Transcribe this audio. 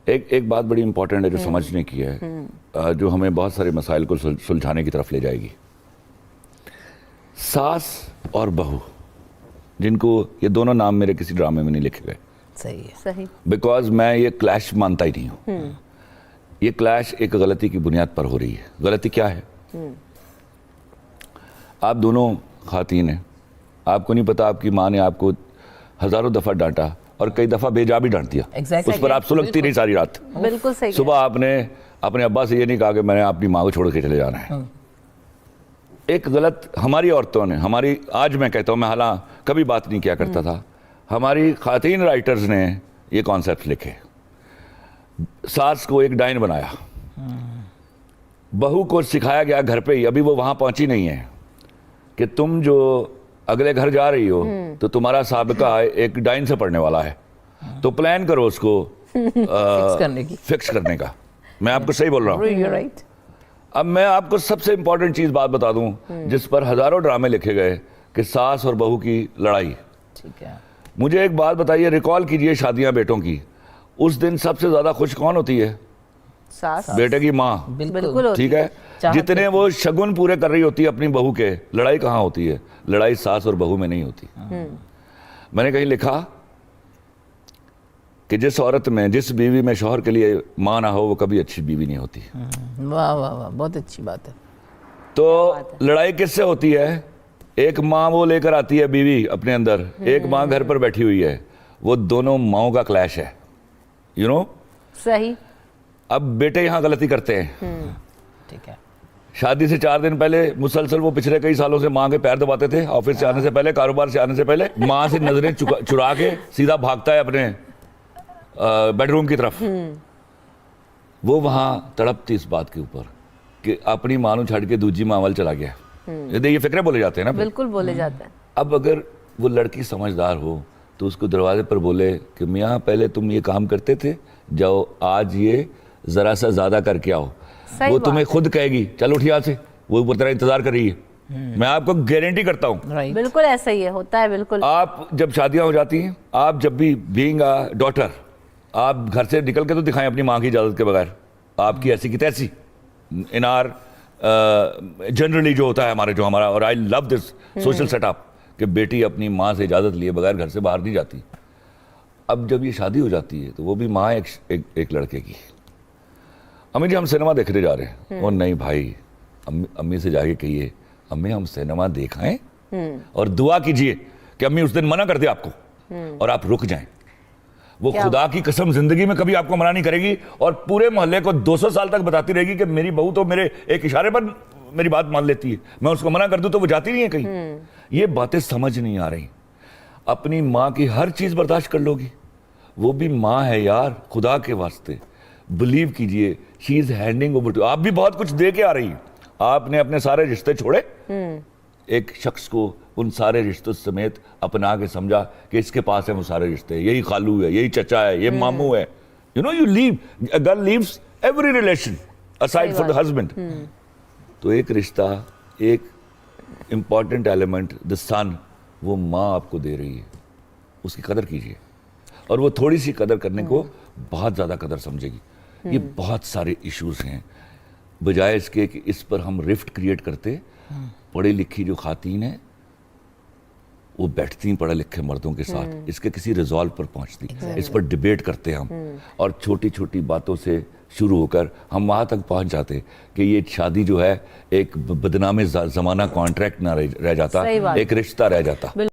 एक बात बड़ी इंपॉर्टेंट है जो समझने की है, जो हमें बहुत सारे मसाइल को सुलझाने की तरफ ले जाएगी। सास और बहू, जिनको ये दोनों नाम मेरे किसी ड्रामे में नहीं लिखे गए। सही है, सही। बिकॉज मैं ये क्लैश मानता ही नहीं हूँ। ये क्लैश एक गलती की बुनियाद पर हो रही है। गलती क्या है? आप दोनों खातीन हैं, आपको नहीं पता आपकी माँ ने आपको हजारों दफा डांटा और कई दफा बेजा भी डांट दिया। Exactly. उस पर आप सुलगती नहीं सारी रात। बिल्कुल सही। सुबह आपने अपने अब्बा से ये नहीं कहा कि मैंने अपनी माँ को छोड़ के चले जाना है। एक गलत हमारी औरतों ने, हमारी, आज मैं कहता हूँ, मैं हालांकि कभी बात नहीं किया करता था, हमारी खातीन राइटर्स ने ये कॉन्सेप्ट लिखे। सास को एक डाइन बनाया, बहू को सिखाया गया घर पे ही, अभी वो वहां पहुंची नहीं है, कि तुम जो अगले घर जा रही हो तो तुम्हारा साबिका एक डाइन से पढ़ने वाला है, तो प्लान करो उसको फिक्स करने का। मैं आपको सही बोल रहा हूँ। राइट। अब मैं आपको सबसे इंपॉर्टेंट चीज बात बता दूं, जिस पर हजारों ड्रामे लिखे गए, कि सास और बहू की लड़ाई। ठीक है। मुझे एक बात बताइए, रिकॉल कीजिए शादियां बेटों की, उस दिन सबसे ज्यादा खुश कौन होती है? सास। बेटे की माँ। बिल्कुल। ठीक है। जितने वो शगुन पूरे कर रही होती है अपनी बहू के, लड़ाई कहाँ होती है? लड़ाई सास और बहू में नहीं होती। मैंने कहीं लिखा कि जिस औरत में, जिस बीवी में शौहर के लिए माँ ना हो, वो कभी अच्छी बीवी नहीं होती। वाह वाह वाह, बहुत अच्छी बात है। तो लड़ाई किससे होती है? एक माँ वो लेकर आती है बीवी अपने अंदर, एक माँ घर पर बैठी हुई है, वो दोनों माँओं का क्लैश है। You know? सही। अब बेटे यहाँ गलती करते हैं। ठीक है। शादी से 4 दिन पहले मुसलसल वो पिछले कई सालों से माँ के पैर दबाते थे, ऑफिस से आने से पहले, कारोबार से आने से पहले, माँ से नजरें चुरा के सीधा भागता है अपने बेडरूम की तरफ। वो वहां तड़पती इस बात के ऊपर कि अपनी माँ को छड़ के दूजी माँ वाल चला गया। ये फिक्रे बोले जाते हैं ना। बिल्कुल बोले जाते हैं। अब अगर वो लड़की समझदार हो तो उसको दरवाजे पर बोले कि मियाँ पहले तुम ये काम करते थे, जाओ आज ये जरा सा ज्यादा करके आओ। वो तुम्हें खुद कहेगी चल उठ यहाँ से, वो ऊपर तेरा इंतजार कर रही है। मैं आपको गारंटी करता हूँ। बिल्कुल ऐसा ही है, होता है। बिल्कुल। आप जब शादियां हो जाती हैं, आप जब भी बीइंग अ डॉटर, आप घर से निकल के तो दिखाएं अपनी माँ की इजाजत के बगैर, आपकी ऐसी की तैसी। इन आर जनरली जो होता है हमारे, जो हमारा, और I love this social setup, कि बेटी अपनी माँ से इजाजत लिए बगैर घर से बाहर नहीं जाती। अब जब ये शादी हो जाती है तो वो भी माँ एक लड़के की। अम्मी जी हम सिनेमा देखने जा रहे हैं। और नहीं भाई, अम्मी से जाके कहिए अम्मी हम सिनेमा देखाएं, और दुआ कीजिए कि अम्मी उस दिन मना कर दे आपको और आप रुक जाएं। वो खुदा की कसम जिंदगी में कभी आपको मना नहीं करेगी, और पूरे मोहल्ले को 200 साल तक बताती रहेगी कि मेरी बहू तो मेरे एक इशारे पर मेरी बात मान लेती है, मैं उसको मना कर दूं तो वो जाती नहीं है कहीं। ये बातें समझ नहीं आ रही। अपनी माँ की हर चीज बर्दाश्त कर लोगी, वो भी माँ है यार, खुदा के वास्ते बिलीव कीजिए, she is handing over to. आप भी बहुत कुछ दे के आ रही हैं। आपने अपने सारे रिश्ते छोड़े, एक शख्स को उन सारे रिश्तों समेत अपना के समझा कि इसके पास है वो सारे रिश्ते, यही खालू है, यही चचा है, ये मामू है। You know, you leave, a girl leaves every relation aside for the husband. तो एक रिश्ता, एक इंपॉर्टेंट एलिमेंट, द सन, वो माँ आपको दे रही है, उसकी कदर कीजिए। और वो थोड़ी सी कदर करने को बहुत ज्यादा कदर समझेगी। ये बहुत सारे इश्यूज हैं, बजाय इसके कि इस पर हम रिफ्ट क्रिएट करते। पढ़ी लिखी जो खातीन है वो बैठती हैं पढ़े लिखे मर्दों के साथ, इसके किसी रिजॉल्व पर पहुंचती। इस पर डिबेट करते हैं हम, और छोटी छोटी बातों से शुरू होकर हम वहां तक पहुंच जाते कि ये शादी जो है एक बदनामे जमाना कॉन्ट्रैक्ट ना रह जाता, एक रिश्ता रह जाता।